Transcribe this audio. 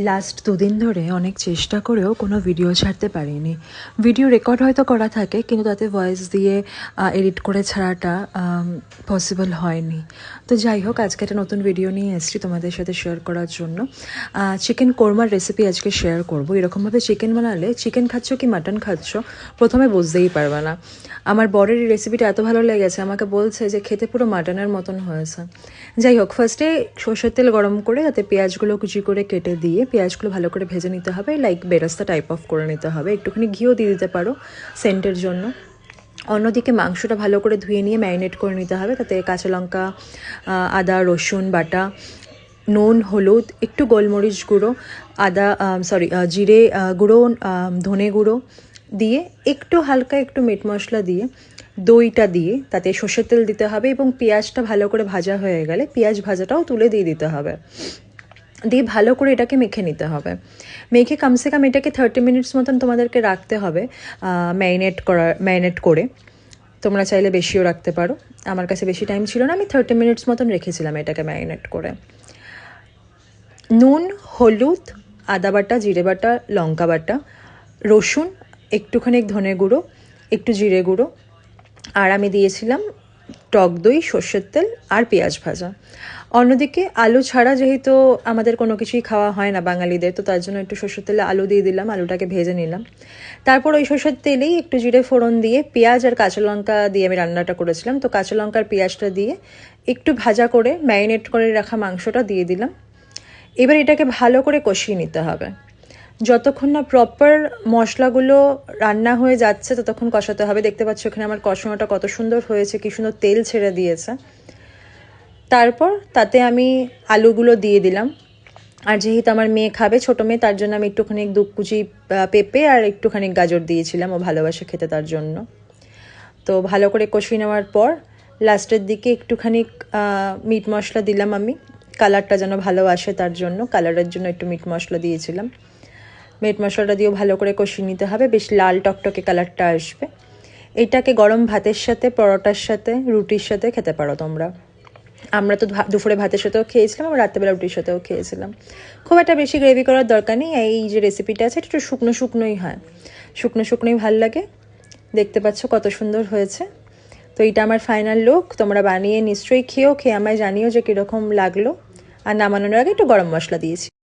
Last দুদিন ধরে অনেক চেষ্টা করেও কোনো ভিডিও ছাড়তে পারিনি। ভিডিও রেকর্ড হয়তো করা থাকে, কিন্তু তাতে ভয়েস দিয়ে এডিট করে ছাড়াটা পসিবল হয়নি। তো যাই হোক, আজকে একটা নতুন ভিডিও নিয়ে এসেছি তোমাদের সাথে শেয়ার করার জন্য। চিকেন কোরমার রেসিপি আজকে শেয়ার করবো। এরকমভাবে চিকেন বানালে চিকেন খাচ্ছ কি মাটন খাচ্ছ প্রথমে বুঝতেই পারবে না। আমার বরের এই রেসিপিটা এত ভালো লেগেছে, আমাকে বলছে যে খেতে পুরো মাটনের মতন হয়েছে। যাই হোক, ফার্স্টে সর্ষের তেল গরম করে তাতে পেঁয়াজগুলো কুচি করে কেটে দিয়ে পেঁয়াজগুলো ভালো করে ভেজে নিতে হবে, লাইক বেরেস্তা টাইপ অফ করে নিতে হবে। একটুখানি ঘিও দিয়ে দিতে পারো সেন্টের জন্য। অন্যদিকে মাংসটা ভালো করে ধুয়ে নিয়ে ম্যারিনেট করে নিতে হবে। তাতে কাঁচা লঙ্কা, আদা রসুন বাটা, নুন, হলুদ, একটু গোলমরিচ গুঁড়ো, জিরে গুঁড়ো, ধনে গুঁড়ো দিয়ে একটু হালকা একটু মিট মশলা দিয়ে দইটা দিয়ে তাতে সর্ষের তেল দিতে হবে, এবং পেঁয়াজটা ভালো করে ভাজা হয়ে গেলে পেঁয়াজ ভাজাটাও তুলে দিয়ে দিতে হবে। দিয়ে ভালো করে এটাকে মেখে নিতে হবে। মেখে কমসে কম এটাকে 30 মিনিটস মতন তোমাদেরকে রাখতে হবে ম্যারিনেট করে। তোমরা চাইলে বেশিও রাখতে পারো, আমার কাছে বেশি টাইম ছিল না, আমি 30 মিনিটস মতন রেখেছিলাম এটাকে ম্যারিনেট করে। নুন, হলুদ, আদা বাটা, জিরে বাটা, লঙ্কা বাটা, রসুন, একটুখানি ধনে গুঁড়ো, একটু জিরে গুঁড়ো, আর আমি দিয়েছিলাম টক দই, সর্ষের তেল আর পেঁয়াজ ভাজা। অন্যদিকে আলু ছাড়া যেহেতু আমাদের কোনো কিছুই খাওয়া হয় না বাঙালিদের, তো তার জন্য একটু সর্ষের তেলে আলু দিয়ে দিলাম, আলুটাকে ভেজে নিলাম। তারপর ওই সর্ষের তেলেই একটু জিরে ফোড়ন দিয়ে পেঁয়াজ আর কাঁচা লঙ্কা দিয়ে আমি রান্নাটা করেছিলাম, তো কাঁচা লঙ্কার পেঁয়াজটা দিয়ে একটু ভাজা করে ম্যারিনেট করে রাখা মাংসটা দিয়ে দিলাম। এবার এটাকে ভালো করে কষিয়ে নিতে হবে। যতক্ষণ না প্রপার মশলাগুলো রান্না হয়ে যাচ্ছে ততক্ষণ কষাতে হবে। দেখতে পাচ্ছ এখানে আমার কষানোটা কত সুন্দর হয়েছে, কি সুন্দর তেল ছেড়ে দিয়েছে। তারপর তাতে আমি আলুগুলো দিয়ে দিলাম, আর যেহেতু আমার মেয়ে খাবে, ছোটো মেয়ে, তার জন্য আমি একটুখানি 2 কুচি পেঁপে আর একটুখানি গাজর দিয়েছিলাম, ও ভালোবাসে খেতে তার জন্য। তো ভালো করে কষিয়ে নেওয়ার পর লাস্টের দিকে একটুখানি মিট মশলা দিলাম আমি, কালারটা যেন ভালো আসে তার জন্য, কালারের জন্য একটু মিট মশলা দিয়েছিলাম। মিট মশলাটা দিয়েও ভালো করে কষিয়ে নিতে হবে, বেশ লাল টকটকে কালারটা আসবে। এটাকে গরম ভাতের সাথে, পরোটার সাথে, রুটির সাথে খেতে পারো তোমরা। আমরা তো দুপুরে ভাতের সাথেও খেয়েছিলাম, আর রাত্রেবেলা রুটির সাথেও খেয়েছিলাম। খুব একটা বেশি গ্রেভি করার দরকার নেই, এই যে রেসিপিটা আছে এটা একটু শুকনো শুকনোই হয়, শুকনো শুকনোই ভাল লাগে। দেখতে পাচ্ছ কত সুন্দর হয়েছে। তো এইটা আমার ফাইনাল লুক। তোমরা বানিয়ে নিশ্চয়ই খেয়ে আমায় জানিও যে কীরকম লাগলো। আর নামানোর আগে একটু গরম মশলা দিয়েছি।